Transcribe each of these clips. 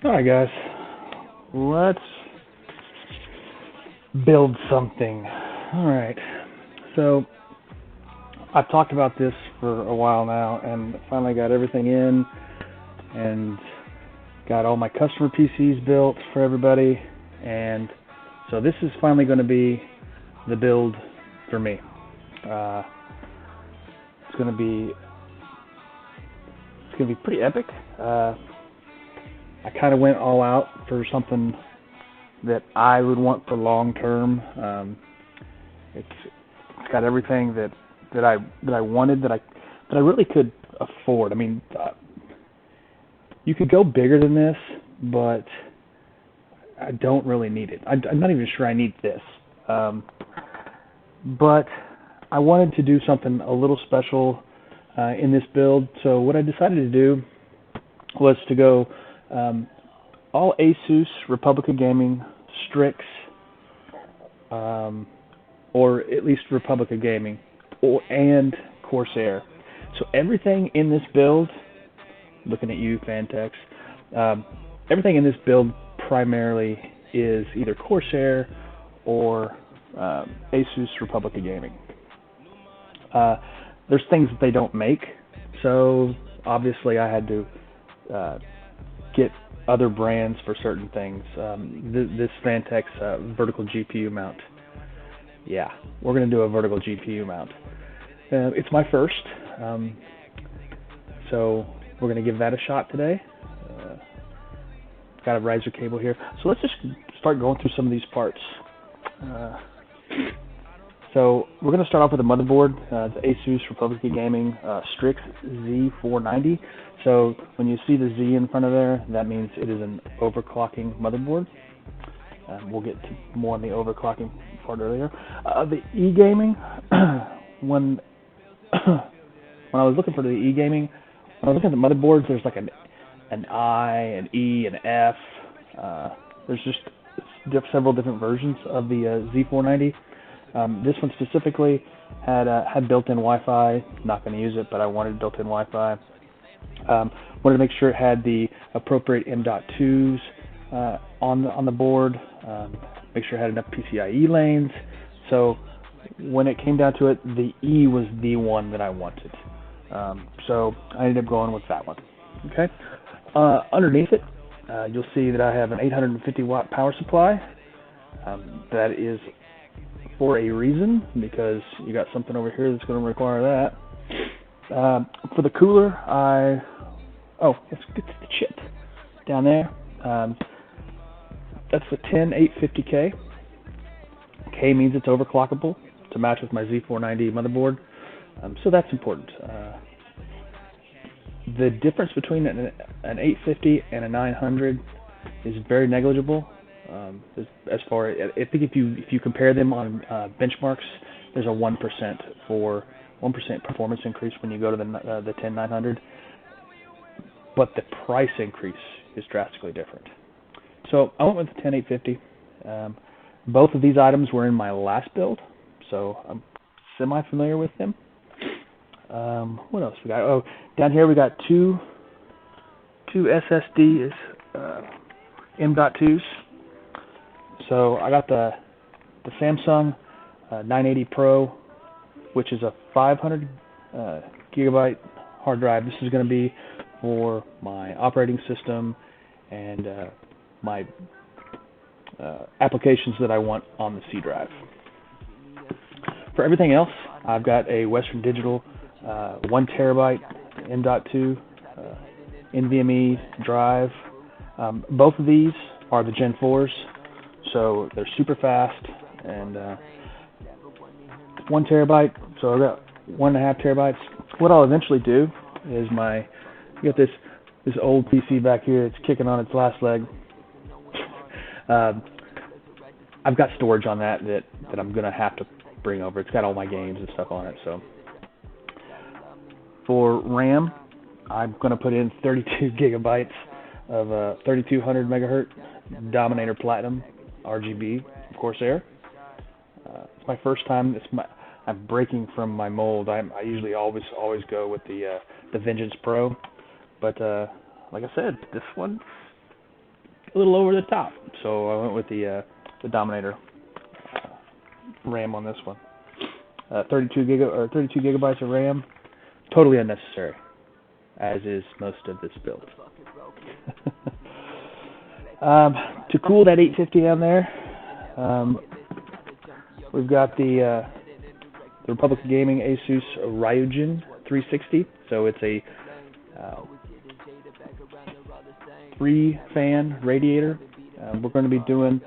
Alright guys, let's build something. Alright, so I've talked about this for a while now and finally got everything in and got all my customer PCs built for everybody, and so this is finally going to be the build for me. It's going to be pretty epic. I kind of went all out for something that I would want for long term. It's got everything that I wanted, that I really could afford. I mean, you could go bigger than this, but I don't really need it. I'm not even sure I need this. But I wanted to do something a little special in this build. So what I decided to do was to go all Asus Republica Gaming Strix, or at least Republica Gaming, and Corsair. So everything in this build, looking at you, Fantex, everything in this build primarily is either Corsair or Asus Republica Gaming. There's things that they don't make, so obviously I had to get other brands for certain things. This Fantex vertical GPU mount. Yeah, we're going to do a vertical GPU mount. It's my first, so we're going to give that a shot today. Got a riser cable here. So let's just start going through some of these parts. So we're going to start off with a motherboard, the Asus Republica Gaming Strix Z490. So when you see the Z in front of there, that means it is an overclocking motherboard. We'll get to more on the overclocking part earlier. The E-Gaming, when I was looking for the E-Gaming, when I was looking at the motherboards, there's like an I, an E, an F. There's just several different versions of the Z490. This one specifically had built-in Wi-Fi. Not going to use it, but I wanted built-in Wi-Fi. Wanted to make sure it had the appropriate M.2s on the board. Make sure it had enough PCIe lanes. So when it came down to it, the E was the one that I wanted. So I ended up going with that one. Okay. Underneath it, you'll see that I have an 850 watt power supply. That is for a reason, because you got something over here that's going to require that. For the cooler, let's get to the chip down there. That's the 10850K. K means it's overclockable to match with my Z490 motherboard, so that's important. The difference between an 850 and a 900 is very negligible. As far as, I think if you compare them on benchmarks, there's a 1% performance increase when you go to the 10900, but the price increase is drastically different. So I went with the 10850. Both of these items were in my last build, so I'm semi-familiar with them. What else we got? Oh, down here we got two SSDs, M.2s. So I got the Samsung 980 Pro, which is a 500 gigabyte hard drive. This is going to be for my operating system and my applications that I want on the C drive. For everything else, I've got a Western Digital 1 terabyte M.2 NVMe drive. Both of these are the Gen 4s, so they're super fast, and 1 terabyte, so I've got 1.5 terabytes. What I'll eventually do is I got this old PC back here, it's kicking on its last leg. I've got storage on that I'm going to have to bring over. It's got all my games and stuff on it. So for RAM, I'm going to put in 32 gigabytes of 3200 megahertz Dominator Platinum RGB Corsair. It's my first time. I'm breaking from my mold. I usually always go with the Vengeance Pro, but like I said, this one a little over the top. So I went with the Dominator RAM on this one. 32 gigabytes of RAM, totally unnecessary, as is most of this build. To cool that 850 down there, we've got the Republic of Gaming Asus ROG 360. So it's a 3-fan radiator. We're going to be doing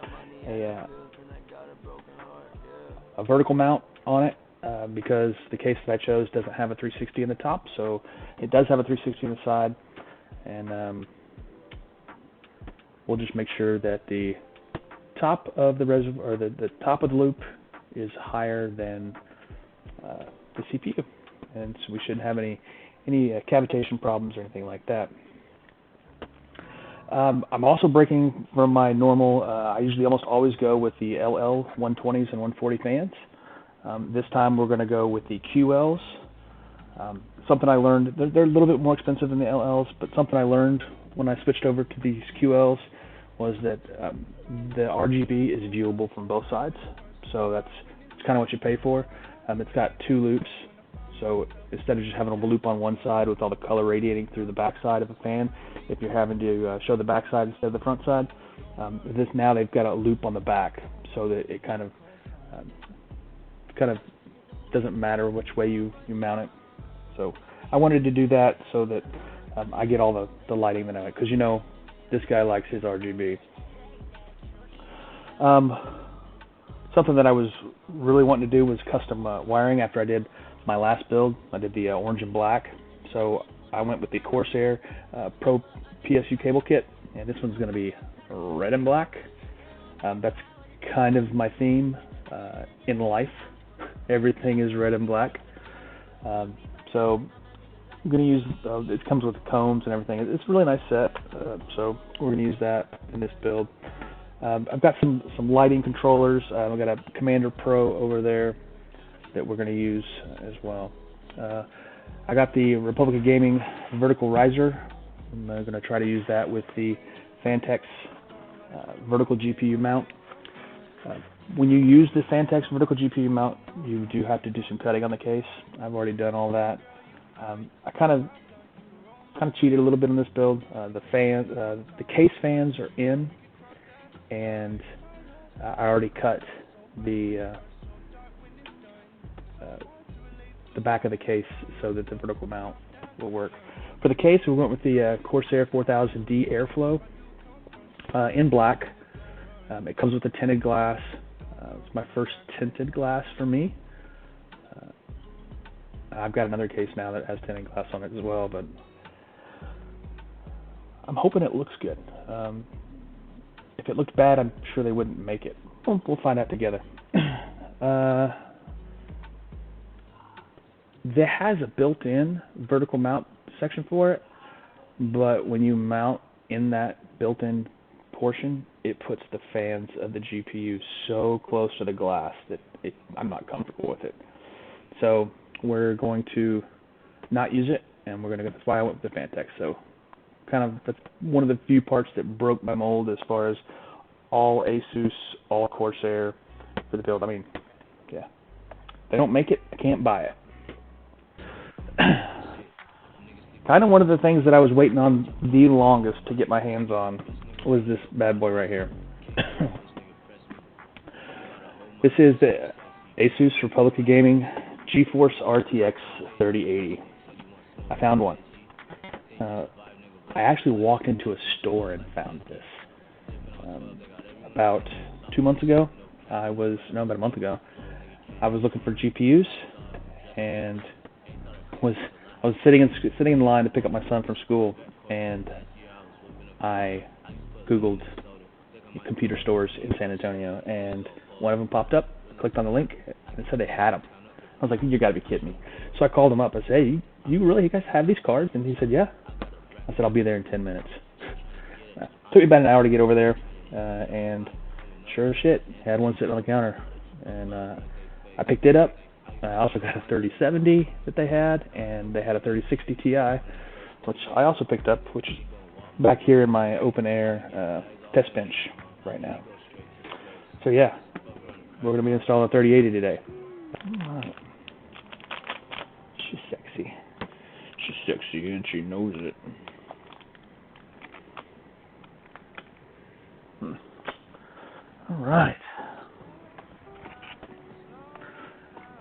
a vertical mount on it because the case that I chose doesn't have a 360 in the top, so it does have a 360 in the side, and we'll just make sure that the top of the reservoir, or the top of the loop, is higher than the CPU, and so we shouldn't have any cavitation problems or anything like that. I'm also breaking from my normal. I usually almost always go with the LL 120s and 140 fans. This time we're going to go with the QLs. Something I learned, they're a little bit more expensive than the LLs, but something I learned when I switched over to these QLs was that the RGB is viewable from both sides. So it's kind of what you pay for. It's got 2 loops. So instead of just having a loop on one side with all the color radiating through the back side of a fan, if you're having to show the back side instead of the front side, now they've got a loop on the back, so that it kind of doesn't matter which way you mount it. So I wanted to do that so that I get all the lighting that I like, because this guy likes his RGB. Something that I was really wanting to do was custom wiring after I did my last build. I did the orange and black, so I went with the Corsair Pro PSU cable kit, and this one's going to be red and black. That's kind of my theme in life. Everything is red and black. So I'm going to use, it comes with combs and everything. It's a really nice set, so we're going to use that in this build. I've got some lighting controllers. I've got a Commander Pro over there that we're going to use as well. I got the Republic of Gaming vertical riser. I'm going to try to use that with the Fantex vertical GPU mount. When you use the Fantex vertical GPU mount, you do have to do some cutting on the case. I've already done all that. I kind of cheated a little bit on this build. The case fans are in, and I already cut the back of the case so that the vertical mount will work. For the case, we went with the Corsair 4000D Airflow in black. It comes with a tinted glass. It's my first tinted glass for me. I've got another case now that has tinted glass on it as well, but I'm hoping it looks good. If it looked bad, I'm sure they wouldn't make it. We'll find out together. There has a built-in vertical mount section for it, but when you mount in that built-in portion, it puts the fans of the GPU so close to the glass that I'm not comfortable with it. So we're going to not use it, and that's why I went with the Fantex. So that's one of the few parts that broke my mold as far as all Asus, all Corsair for the build. I mean, yeah, they don't make it, I can't buy it. Kind of one of the things that I was waiting on the longest to get my hands on was this bad boy right here. This is the Asus Republic of Gaming GeForce RTX 3080. I found one. I actually walked into a store and found this. About 2 months ago, about a month ago, I was looking for GPUs, and I was sitting in line to pick up my son from school, and I Googled computer stores in San Antonio, and one of them popped up. Clicked on the link, and it said they had them. I was like, you got to be kidding me. So I called him up. I said, hey, you guys have these cards? And he said, yeah. I said, I'll be there in 10 minutes. Took me about an hour to get over there, and sure as shit, had one sitting on the counter. And I picked it up. I also got a 3070 that they had, and they had a 3060 Ti, which I also picked up, which is back here in my open air test bench right now. So yeah, we're going to be installing a 3080 today. Alright. She's sexy. She's sexy and she knows it. Alright.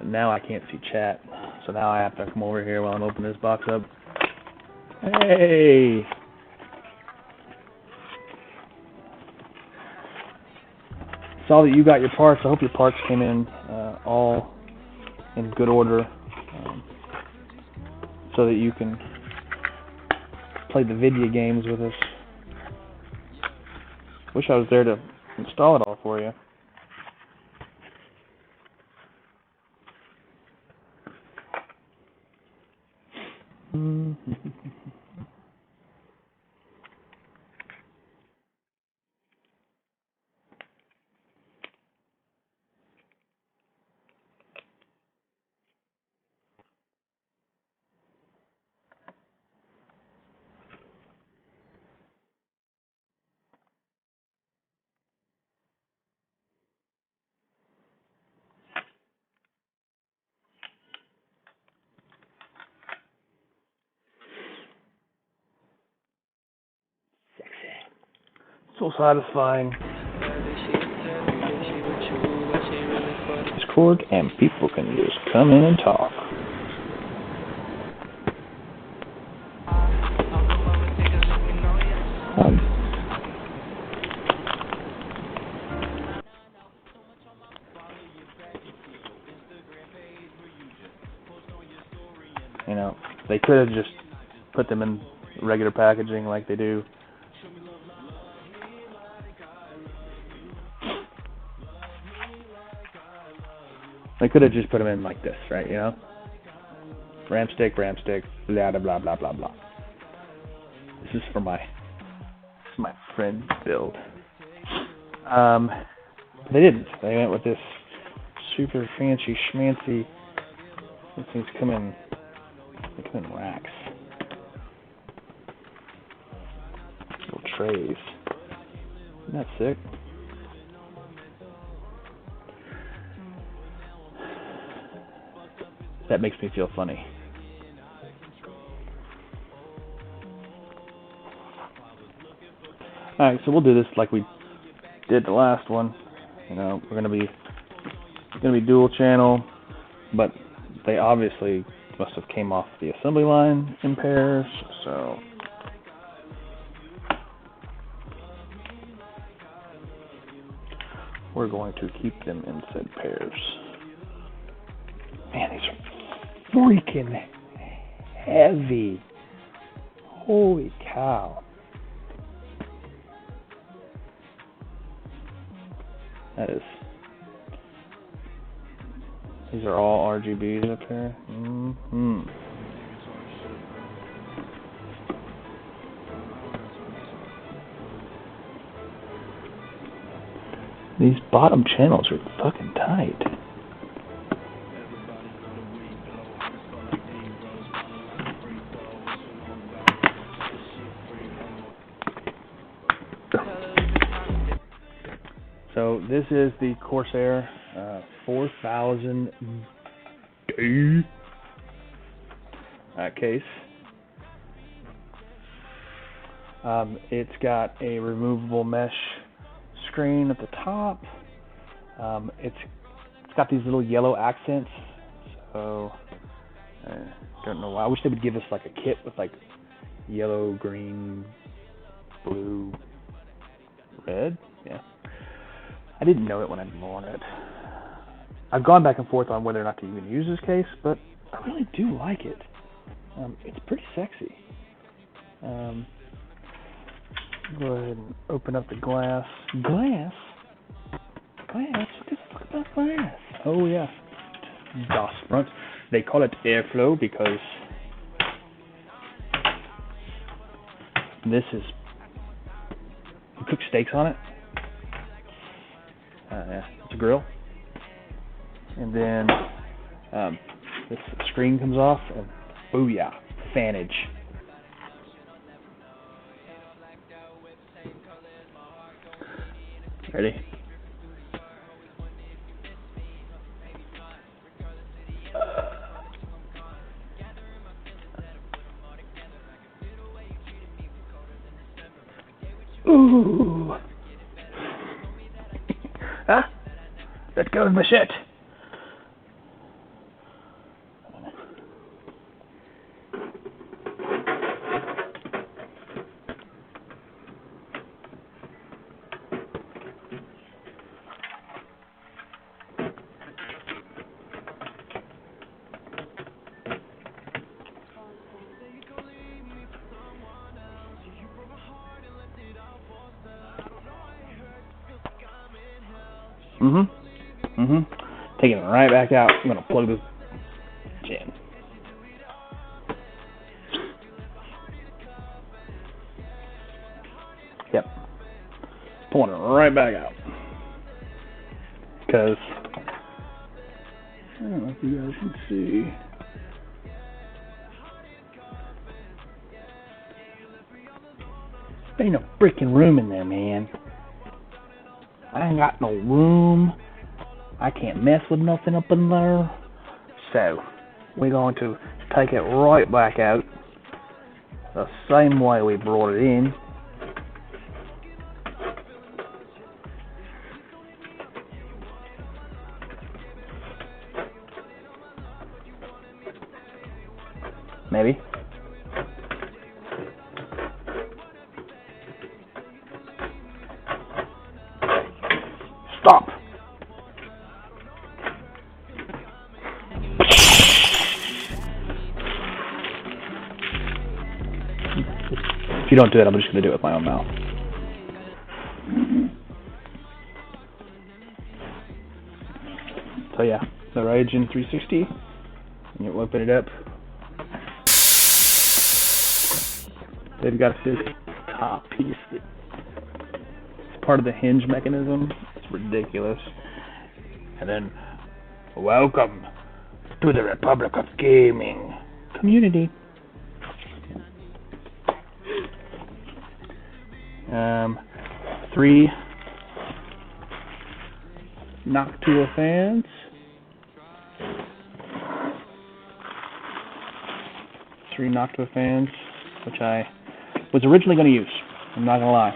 Now I can't see chat, so now I have to come over here while I'm opening this box up. Hey! Saw that you got your parts. I hope your parts came in all in good order, so that you can play the video games with us. Wish I was there to install it all for you. So satisfying. Discord and people can just come in and talk. You know, they could have just put them in regular packaging like they do. They could have just put them in like this, right? You know, RAM stick, blah blah blah blah blah blah. This is for my friend build. They didn't. They went with this super fancy schmancy. These things come in. They come in racks, little trays. Isn't that sick? That makes me feel funny. Alright, so we'll do this like we did the last one. You know, we're gonna be dual channel, but they obviously must have came off the assembly line in pairs, so we're going to keep them in said pairs. Man, these are freaking heavy. Holy cow. That is. These are all RGBs up here. These bottom channels are fucking tight. So this is the Corsair 4000D case. It's got a removable mesh screen at the top. It's got these little yellow accents. So I don't know why. I wish they would give us like a kit with like yellow, green, blue, red. Yeah. I didn't know it when I bought it. I've gone back and forth on whether or not to even use this case, but I really do like it. It's pretty sexy. Go ahead and open up the glass. Glass? Glass? What the fuck about glass? Oh yeah. Das front. They call it airflow because this is, you cook steaks on it. Yeah, it's a grill, and then this screen comes off, and booyah, fanage. Ready? Ooh. Ah, let go of my shit. Taking it right back out. I'm gonna plug this in. Yep. Pulling it right back out. Because I don't know if you guys can see. There ain't no freaking room in there, man. I ain't got no room. I can't mess with nothing up in there. So, we're going to take it right back out the same way we brought it in. Maybe. Stop. If you don't do it, I'm just going to do it with my own mouth. So yeah, the ROG 360, and you open it up. They've got this top piece. It's part of the hinge mechanism. It's ridiculous. And then, welcome to the Republic of Gaming community. Three Noctua fans. Which I was originally going to use. I'm not going to lie.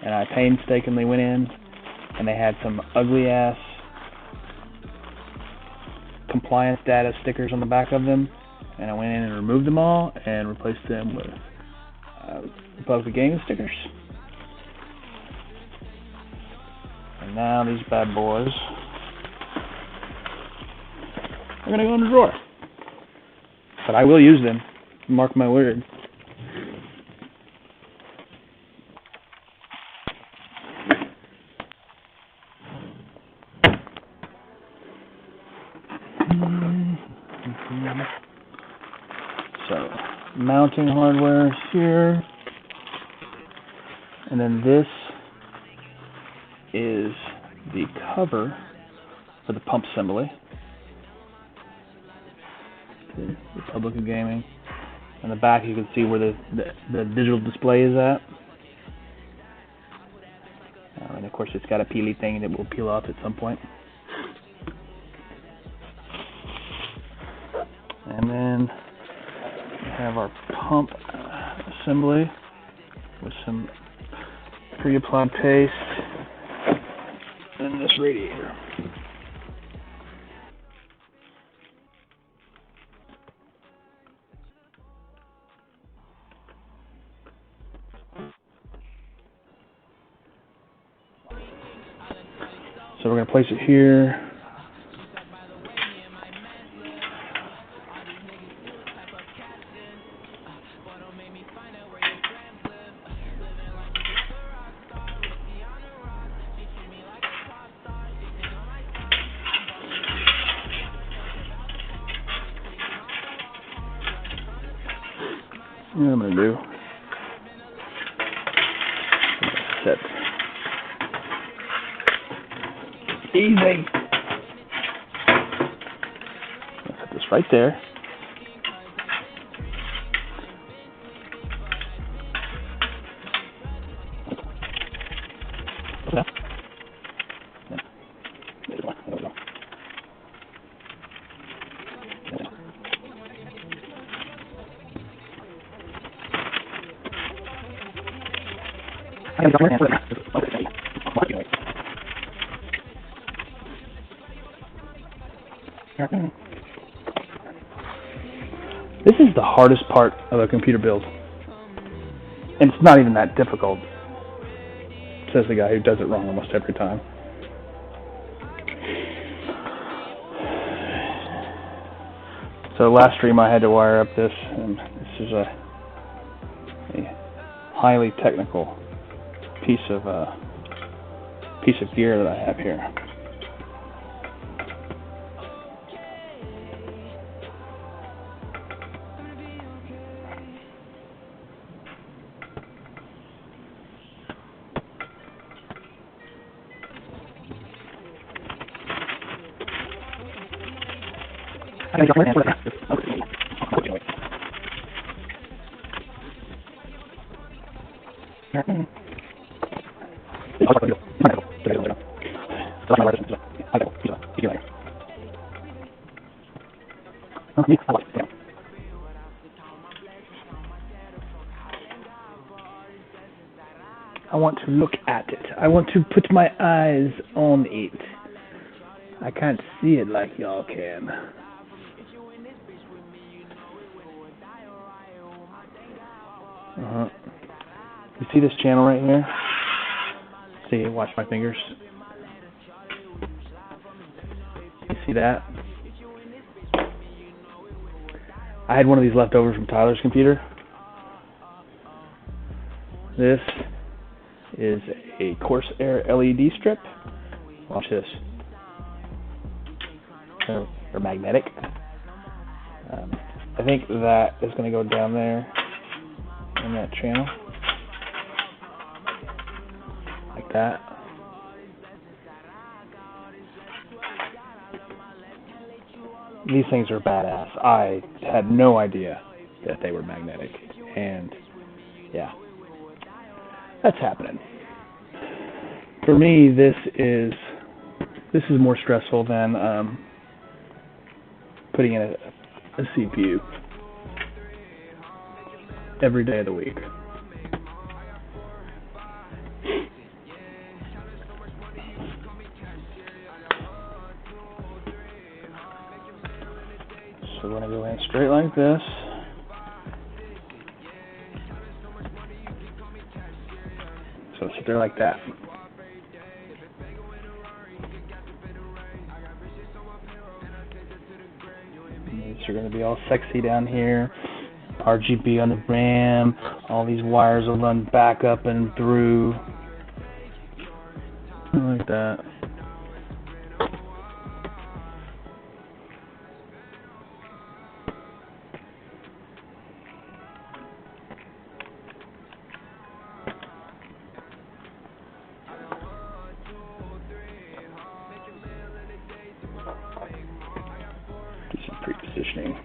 And I painstakingly went in, and they had some ugly ass compliance data stickers on the back of them, and I went in and removed them all and replaced them with Republic of Gaming stickers. And now these bad boys are going to go in the drawer. But I will use them. Mark my word. So, mounting hardware here. And then this is the cover for the pump assembly. The Republic of Gaming. On the back you can see where the digital display is at. And of course it's got a peely thing that will peel off at some point. And then we have our pump assembly with some pre-applied paste and this radiator. So we're going to place it here. What I'm going to do, set easy. Set this right there. Okay. This is the hardest part of a computer build. And it's not even that difficult, says the guy who does it wrong almost every time. So last stream I had to wire up this, and this is a highly technical piece of gear that I have here. I want to look at it. I want to put my eyes on it. I can't see it like y'all can. You see this channel right here? See, watch my fingers. You see that? I had one of these left over from Tyler's computer. This is a Corsair LED strip. Watch this. They're magnetic. I think that is going to go down there in that channel. Like that. These things are badass. I had no idea that they were magnetic. And yeah, that's happening. For me, this is more stressful than putting in a CPU every day of the week. So we're going to go in straight like this. So sit there like that. These are going to be all sexy down here. RGB on the RAM. All these wires will run back up and through. Like that. Do some pre-positioning.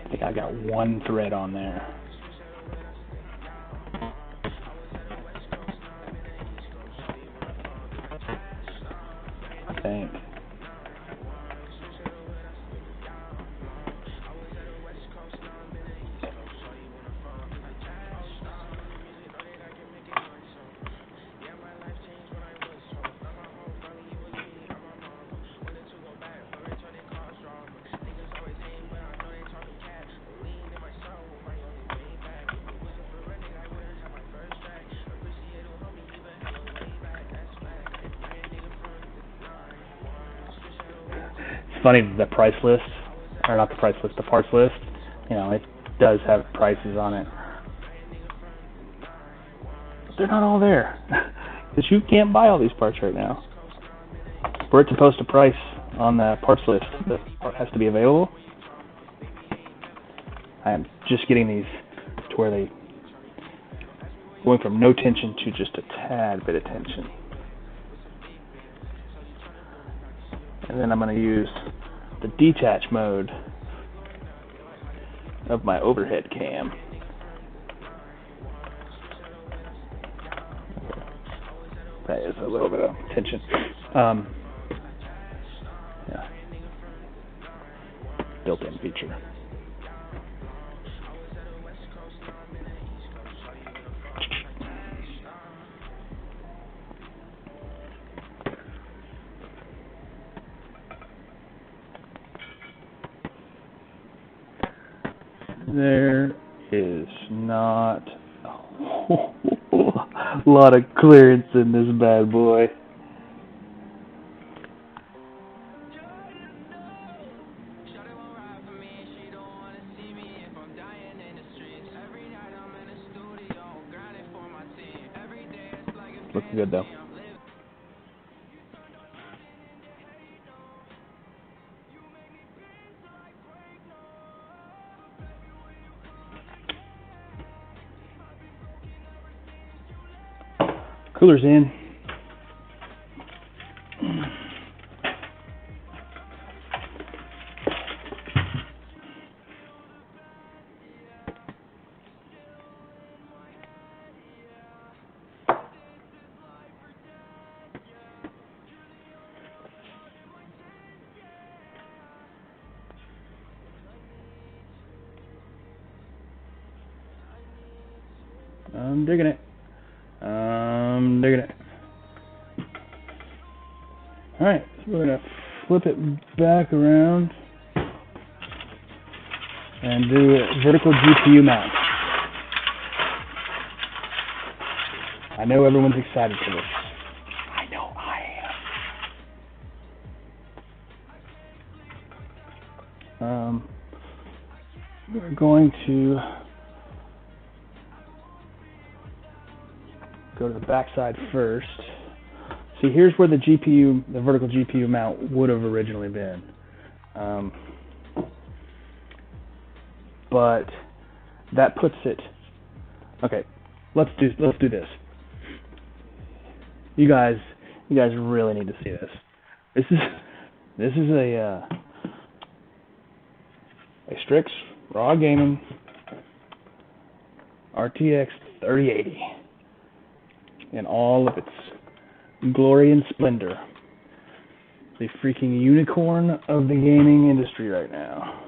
I think I got one thread on there. I think. Funny, the price list, or not the price list, the parts list, you know, it does have prices on it. they're not all there. Because you can't buy all these parts right now. For it to post a price on the parts list that has to be available, I am just getting these to where they going from no tension to just a tad bit of tension. And then I'm going to use the detach mode of my overhead cam. That is a little bit of tension. Yeah. Built-in feature. There is not a lot of clearance in this bad boy. Looks good though. Cooler's in. I'm digging it. I'm digging it. Alright, so we're going to flip it back around and do a vertical GPU mount. I know everyone's excited for this. I know I am. We're going to go to the backside first. See, here's where the vertical GPU mount would have originally been. But that puts it. Okay, let's do this. You guys really need to see this. This is a Strix ROG Gaming RTX 3080 in all of its glory and splendor. The freaking unicorn of the gaming industry right now.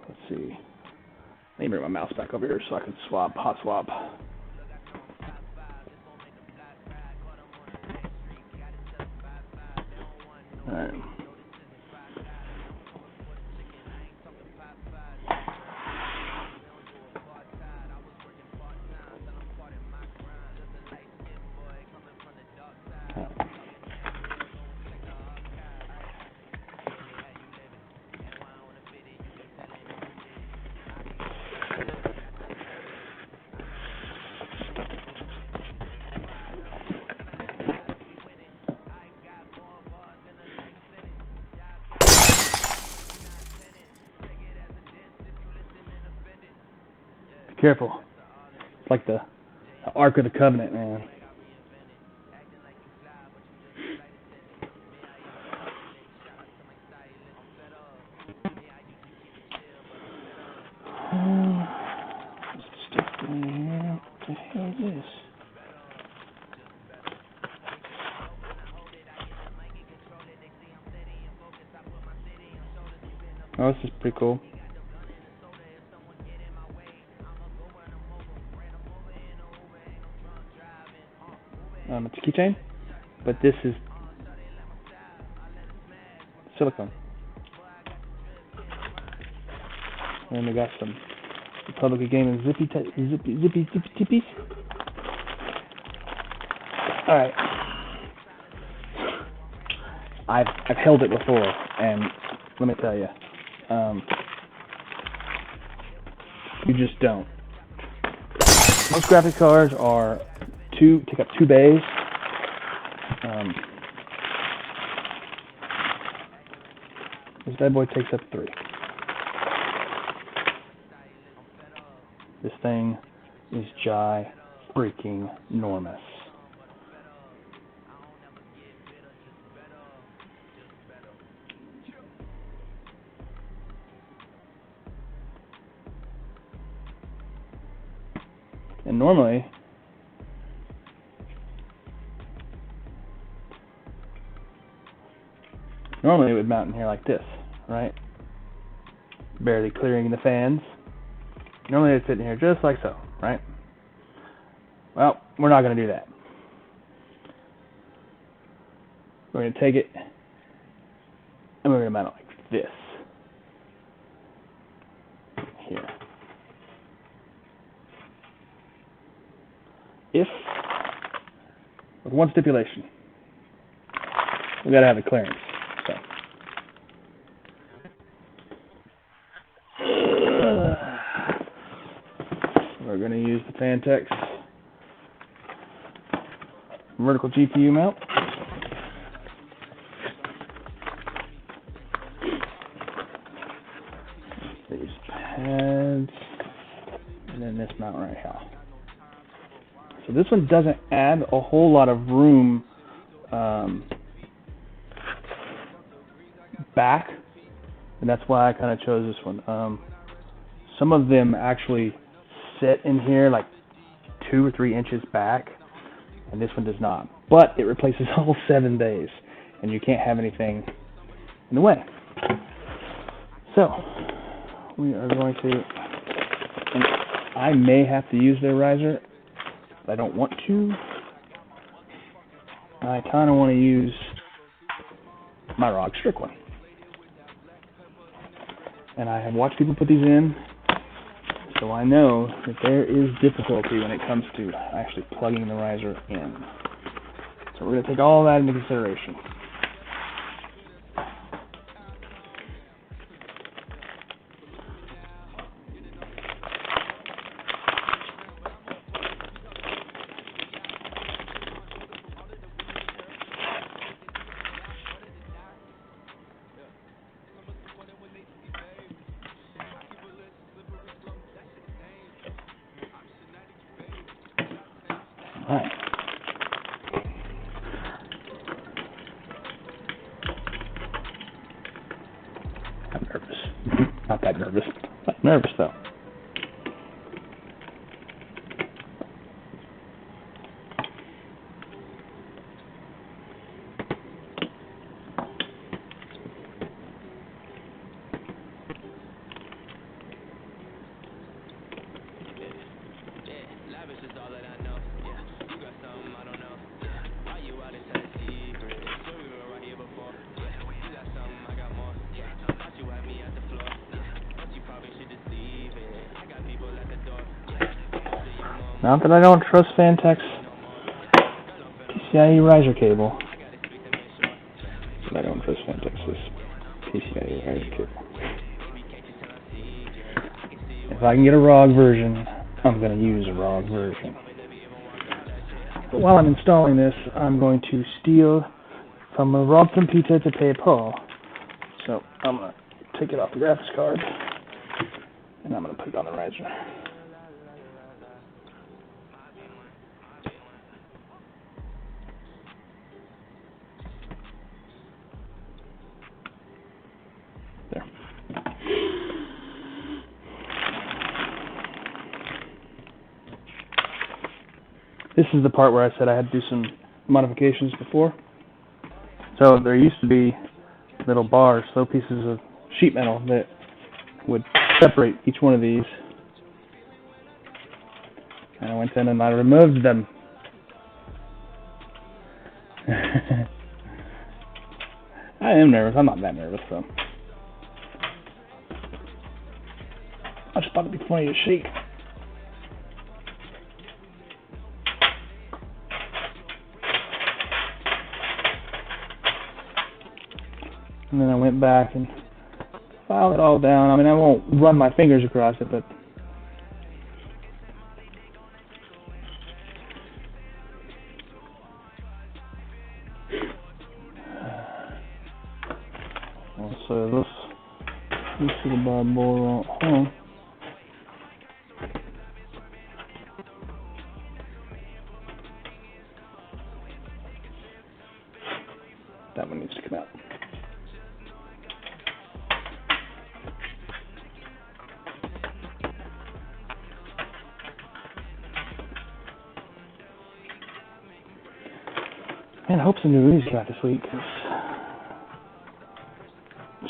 Let's see. Let me bring my mouse back over here so I can hot swap. Alright. Careful. It's like the Ark of the Covenant, man. Stuff down here. What the hell is this? Oh, this is pretty cool. It's a keychain, but this is silicone. And we got some Republic Gaming zippy tippies. Alright. I've held it before, and let me tell you, you just don't. Most graphics cards are take up 2 bays. This bad boy takes up 3. This thing is freaking enormous. And normally, it would mount in here like this, right? Barely clearing the fans. Normally it would fit in here just like so, right? Well, we're not going to do that. We're going to take it and we're going to mount it like this. Here. With one stipulation. We got to have the clearance. So. We're going to use the Fantex vertical GPU mount. These pads, and then this mount right here. So this one doesn't add a whole lot of room back, and that's why I kind of chose this one. Some of them actually sit in here like 2 or 3 inches back, and this one does not. But it replaces all 7 bays, and you can't have anything in the way. So we are going to, and I may have to use their riser. I don't want to. I kind of want to use my ROG Strix one. And I have watched people put these in, so I know that there is difficulty when it comes to actually plugging the riser in. So we're going to take all that into consideration. Alright. I'm nervous. Not that nervous. Not nervous though. Not that I don't trust Fantex PCIe riser cable, but I don't trust Fantex's PCIe riser cable. If I can get a ROG version, I'm going to use a ROG version. But while I'm installing this, I'm going to steal from a ROG computer to pay Paul. So I'm going to take it off the graphics card, and I'm going to put it on the riser. This is the part where I said I had to do some modifications before. So there used to be little bars, little pieces of sheet metal that would separate each one of these. And I went in and I removed them. I am nervous. I'm not that nervous though. I just thought it'd be funny to shake. And then I went back and filed it all down. I mean, I won't run my fingers across it, but so this is the board. Hold on. That one needs to come out. Man, I hope some new movies come out this week, because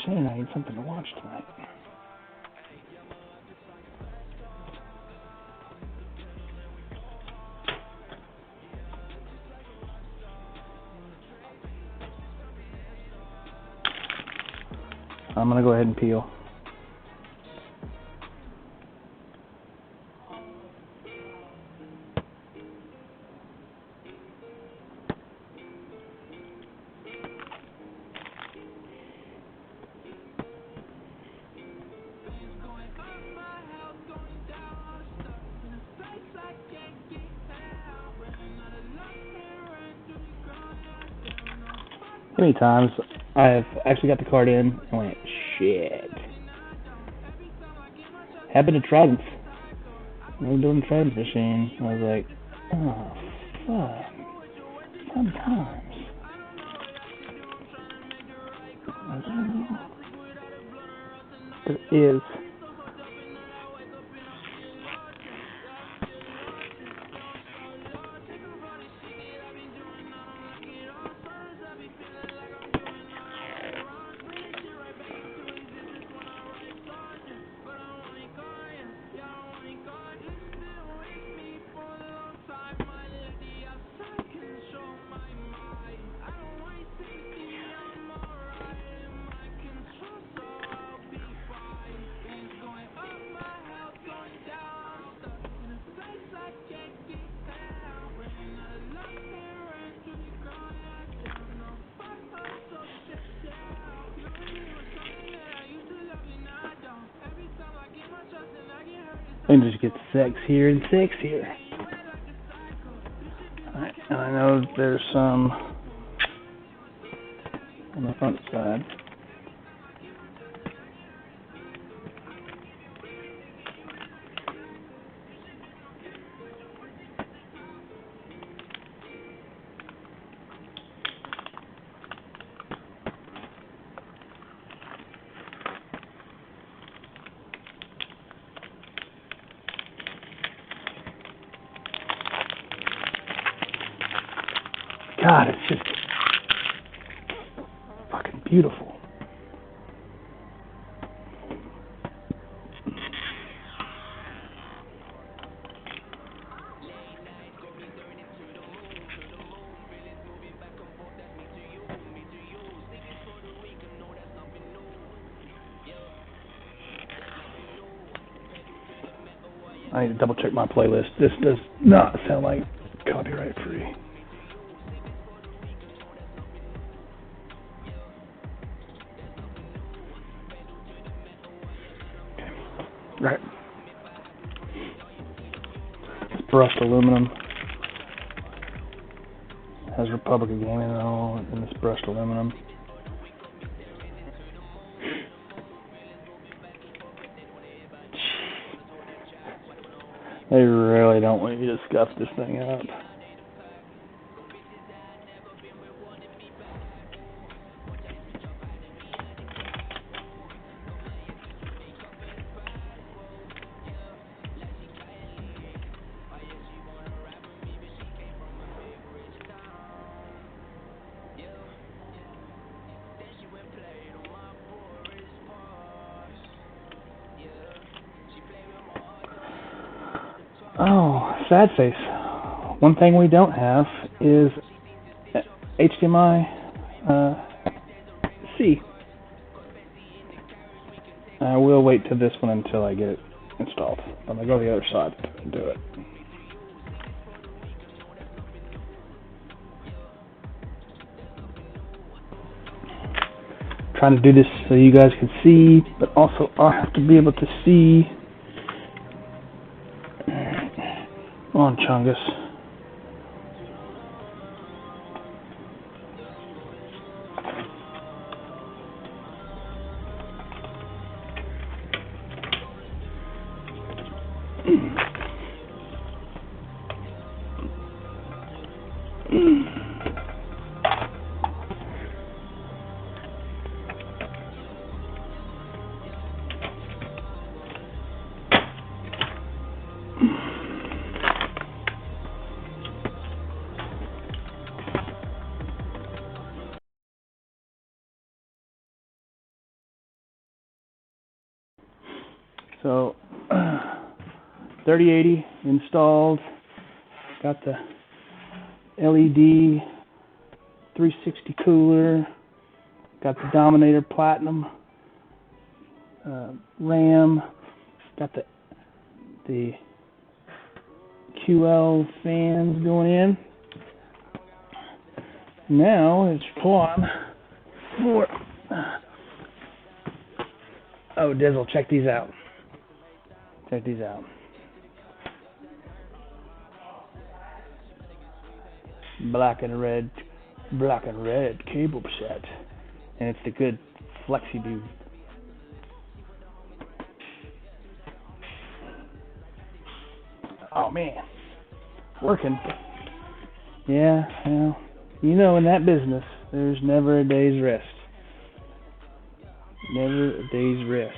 Shane and I need something to watch tonight. I'm going to go ahead and peel. How many times I have actually got the card in and went, shit. Happened to Trident. We were doing the Trident machine. I was like, oh, fuck. Sometimes. There is. And just get sexier and sexier. Alright, and I know there's some on the front side. God, it's just fucking beautiful. I need to double check my playlist. This does not sound like copyright free. Right. It's brushed aluminum. Has Republic of Gaming and all in this brushed aluminum. They really don't want you to scuff this thing up. Oh, sad face. One thing we don't have is HDMI C. I will wait to this one until I get it installed. I'm going to go to the other side and do it. Trying to do this so you guys can see, but also I have to be able to see. Come on, Chungus. So 3080 installed. Got the LED 360 cooler. Got the Dominator Platinum RAM. Got the QL fans going in. Now it's on for. Oh, Dizzle, check these out. Check these out. Black and red cable set, and it's the good Flexi Dude. Oh man, working. Yeah, well, you know, in that business, there's never a day's rest. Never a day's rest.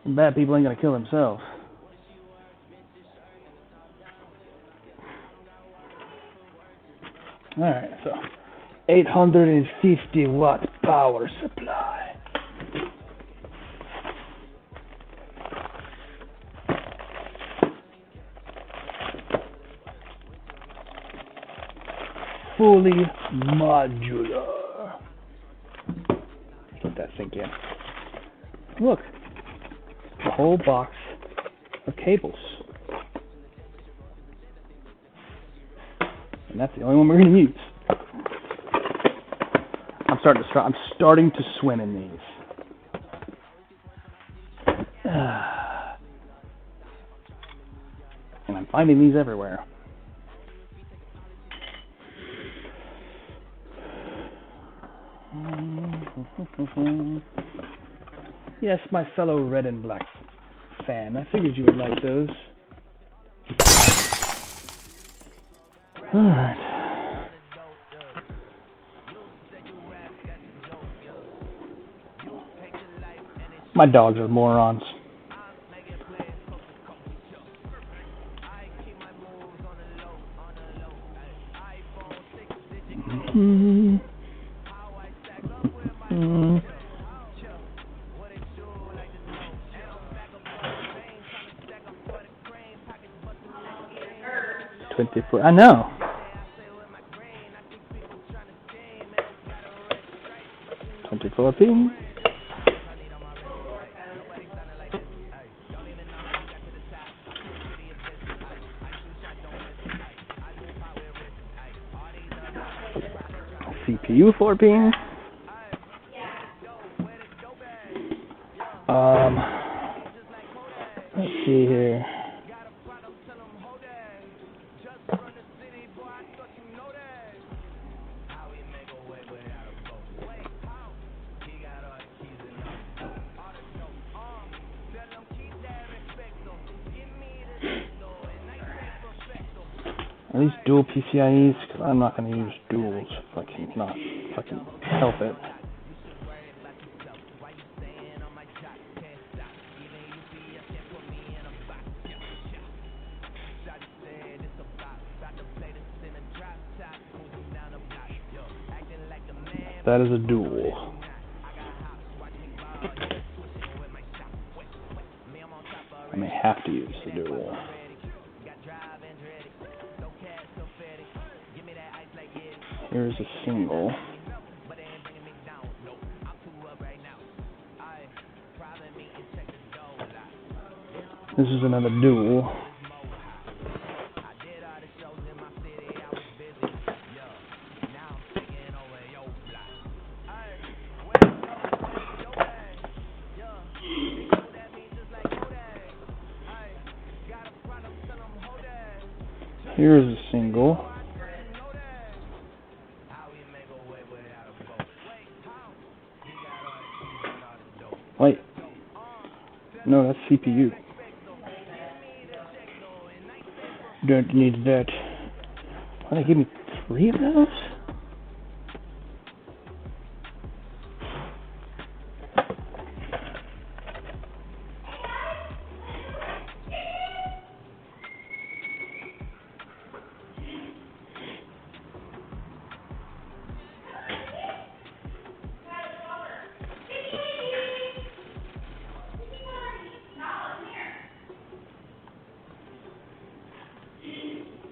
Bad people ain't gonna kill themselves. Alright, so 850 watt power supply. Fully modular. Let that sink in. Look, a whole box of cables. And that's the only one we're going to use. I'm starting to swim in these. And I'm finding these everywhere. Yes, my fellow red and black fan. I figured you would like those. Alright. My dogs are morons. $24. I know. $24p. CPU 4 pins. Let's see here. Are these dual PCIEs? Because I'm not going to use duals if I can help it. That is a dual. I may have to use the dual. Here's a single. This is another dual. Here's a single. Wait. No, that's CPU. Don't need that. Why they give me 3 of those?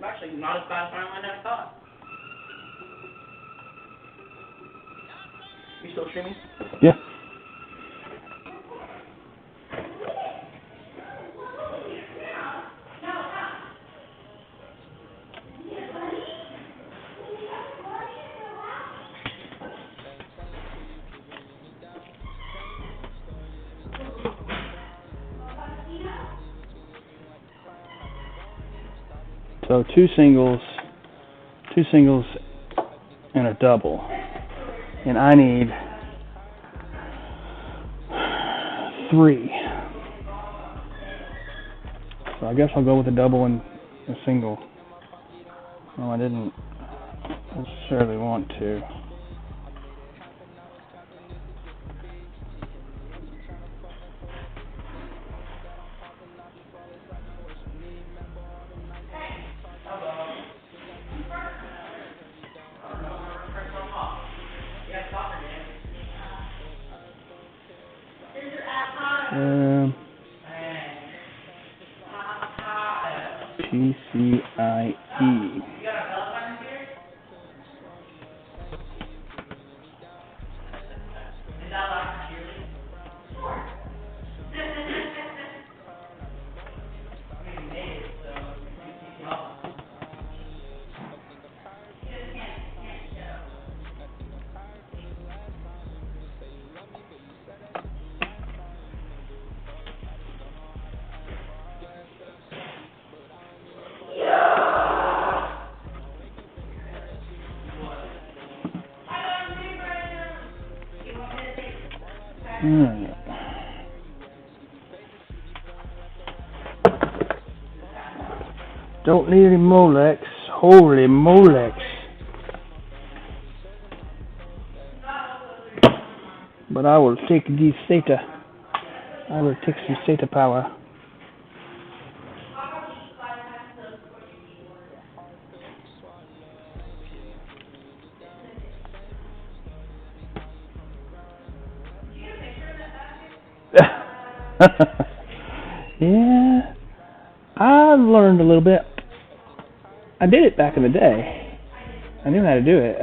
Actually, not as bad as I never thought. You still streaming? Yeah. So two singles and a double, and I need 3. So I guess I'll go with a double and a single. No, I didn't necessarily want to. PCIe. Don't need any Molex. Holy Molex. But I will take the SATA. I will take some SATA power. Yeah, I've learned a little bit. I did it back in the day. I knew how to do it.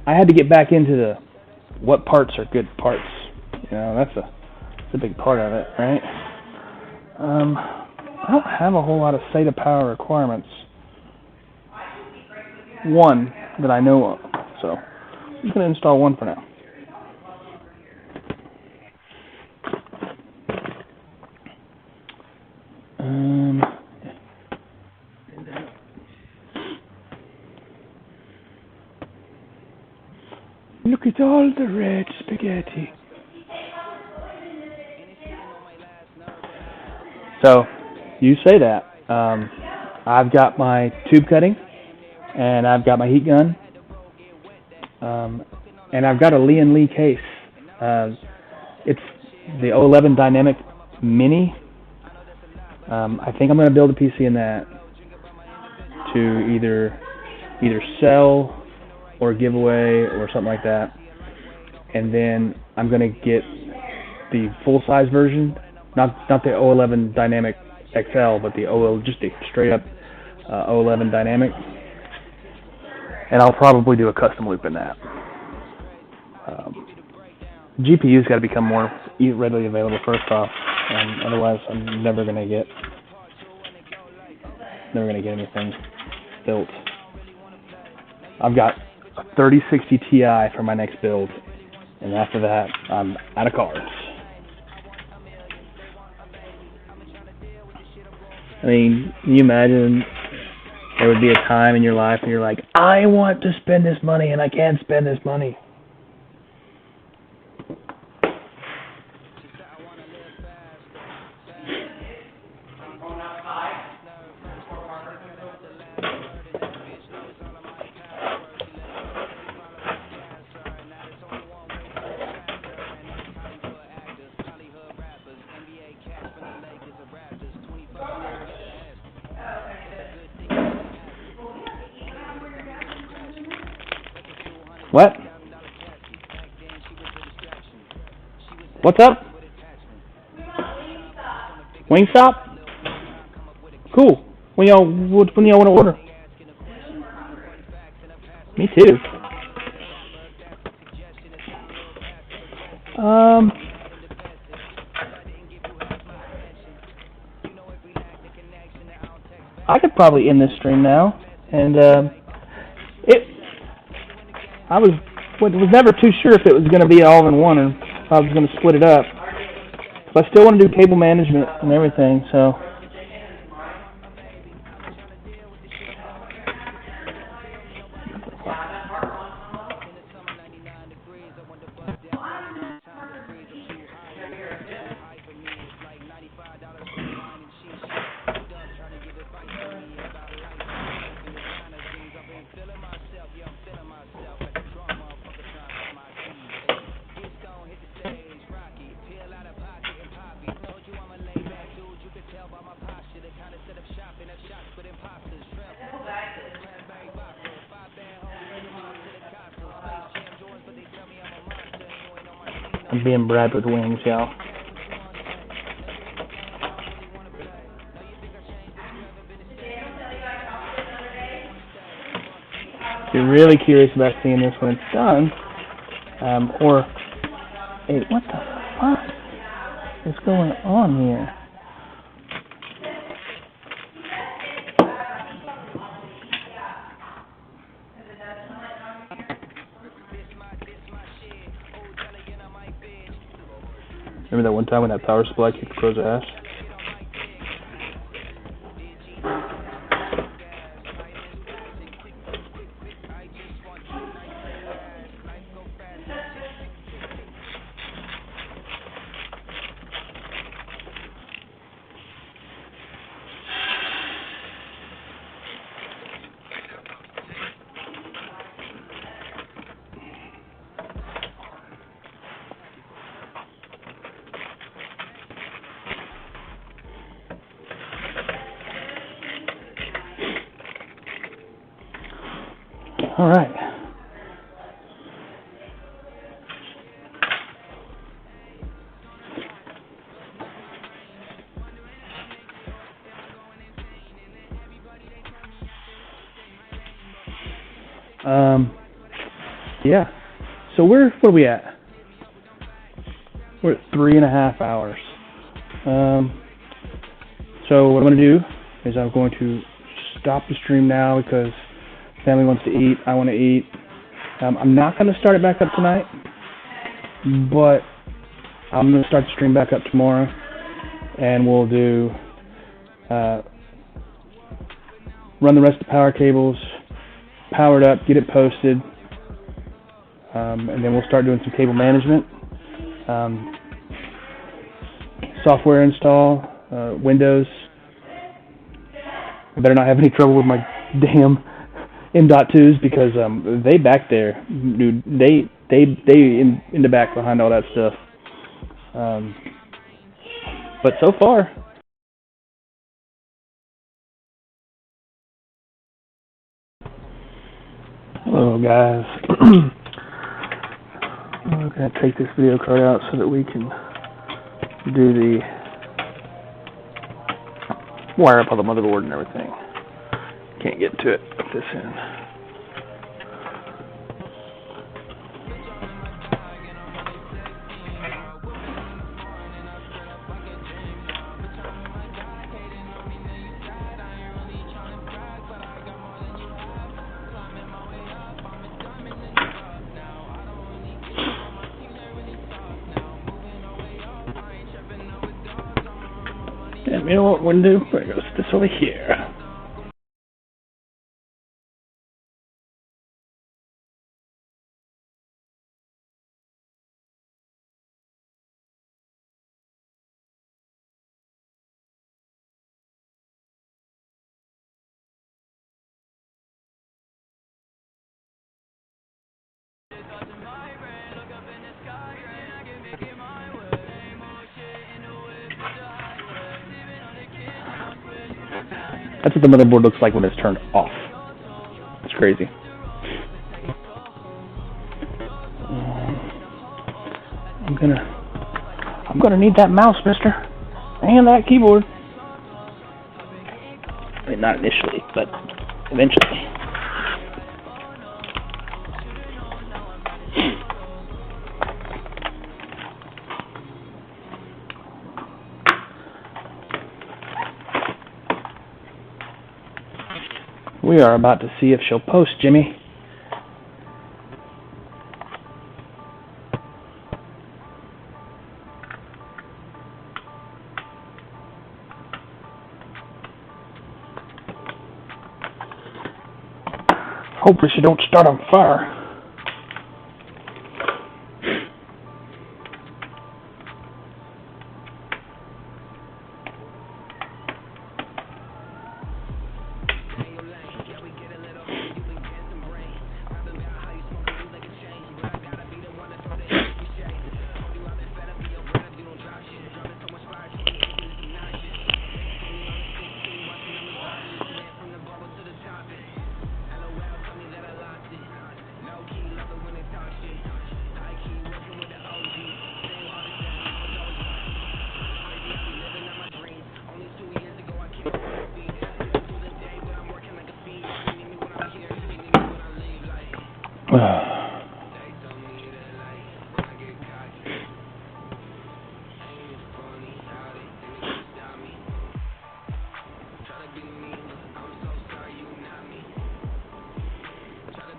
I had to get back into the what parts are good parts. You know, that's a big part of it, right? I don't have a whole lot of SATA power requirements. One that I know of. So I'm just going to install one for now. Look at all the red spaghetti. So, you say that. I've got my tube cutting, and I've got my heat gun, and I've got a Lee & Lee case. It's the 011 Dynamic Mini. I think I'm going to build a PC in that to either sell or give away or something like that. And then I'm going to get the full-size version, not the 011 Dynamic XL, but just the straight-up 011 Dynamic. And I'll probably do a custom loop in that. GPU's got to become more readily available first off, and otherwise I'm never gonna get anything built. I've got a 3060 Ti for my next build, and after that I'm out of cards. I mean, can you imagine there would be a time in your life when you're like, I want to spend this money and I can't spend this money. What? What's up? Wingstop? Cool. When y'all want to order? Me too. I could probably end this stream now, and I was never too sure if it was going to be all in one or if I was going to split it up. But I still want to do cable management and everything, so. I'm being bribed with wings, y'all. If you're really curious about seeing this when it's done, hey, what the fuck is going on here? Remember that one time when that power supply kicked the crow's ass? All right. Yeah. So what are we at? We're at 3.5 hours. So what I'm going to do is I'm going to stop the stream now because family wants to eat. I want to eat. I'm not going to start it back up tonight, but I'm going to start the stream back up tomorrow, and we'll do run the rest of the power cables, power it up, get it posted, and then we'll start doing some cable management, software install, Windows. I better not have any trouble with my damn M.2s because they back there, dude. They in the back behind all that stuff. But so far. Hello guys. I'm gonna take this video card out so that we can do the wire up on the motherboard and everything. Can't get to it at this end. And you know what we're going to do? We're going to go this over here. That's what the motherboard looks like when it's turned off. It's crazy. I'm gonna need that mouse, mister, and that keyboard. I mean, not initially, but eventually. We are about to see if she'll post, Jimmy. Hopefully she don't start on fire.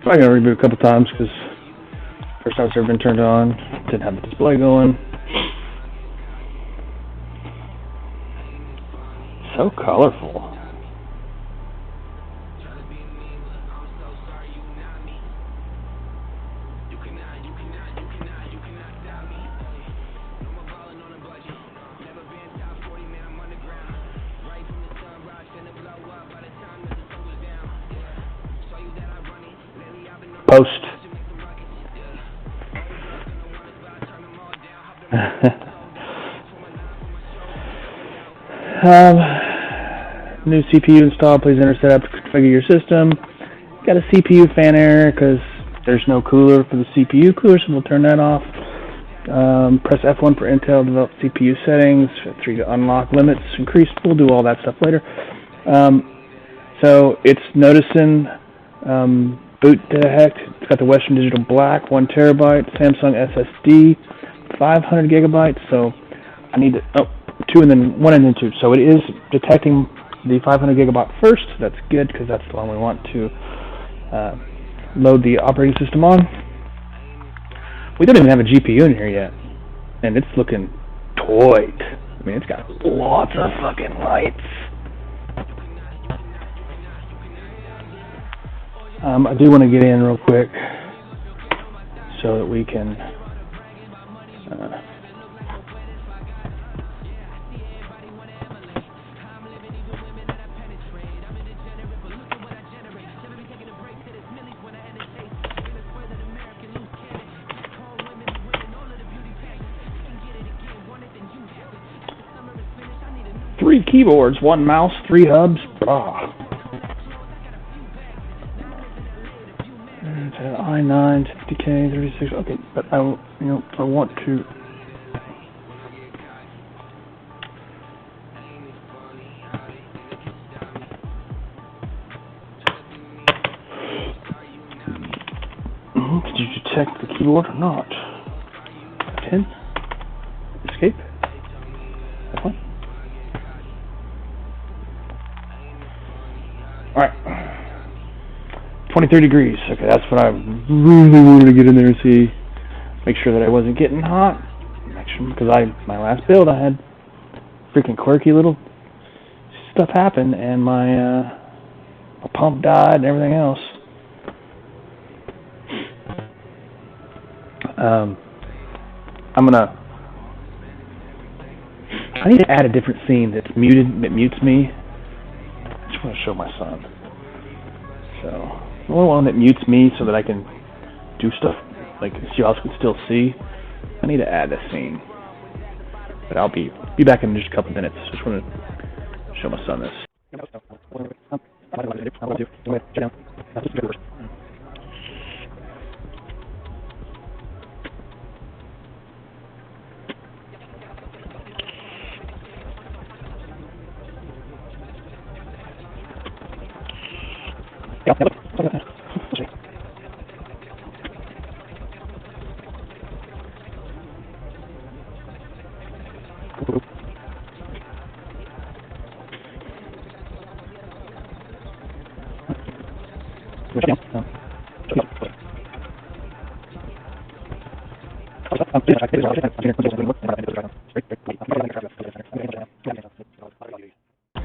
I'm going to reboot a couple times because first time it's ever been turned on, didn't have the display going. So colorful. Post. New CPU installed. Please enter setup to configure your system. Got a CPU fan error because there's no cooler for the CPU cooler, so we'll turn that off. Press F1 for Intel develop CPU settings. 3 to unlock limits increased. We'll do all that stuff later. So it's noticing boot detect. It's got the Western Digital Black, 1 terabyte, Samsung SSD, 500 gigabytes. So I need to, 2 and then 1 and then 2. So it is detecting the 500 gigabyte first. That's good because that's the one we want to load the operating system on. We don't even have a GPU in here yet, and it's looking toyed. I mean, it's got lots of fucking lights. I do want to get in real quick so that we can three keyboards, 1 mouse, 3 hubs. Blah. i9, 50K, 36. Okay, but I want to. Did you detect the keyboard or not? 10. Escape. That one. All right. 23 degrees. Okay, that's what I really wanted to get in there and see. Make sure that I wasn't getting hot. Because my last build, I had freaking quirky little stuff happen, and my pump died and everything else. I need to add a different scene that's muted, that mutes me. I just want to show my son. So, the only one that mutes me so that I can do stuff, like, so you also can still see. I need to add a scene. But I'll be back in just a couple minutes. Just want to show my son this.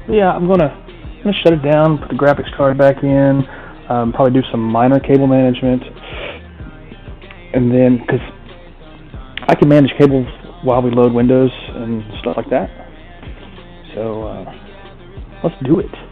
Yeah, I'm gonna shut it down, put the graphics card back in, probably do some minor cable management, and then because I can manage cables while we load Windows and stuff like that. So let's do it.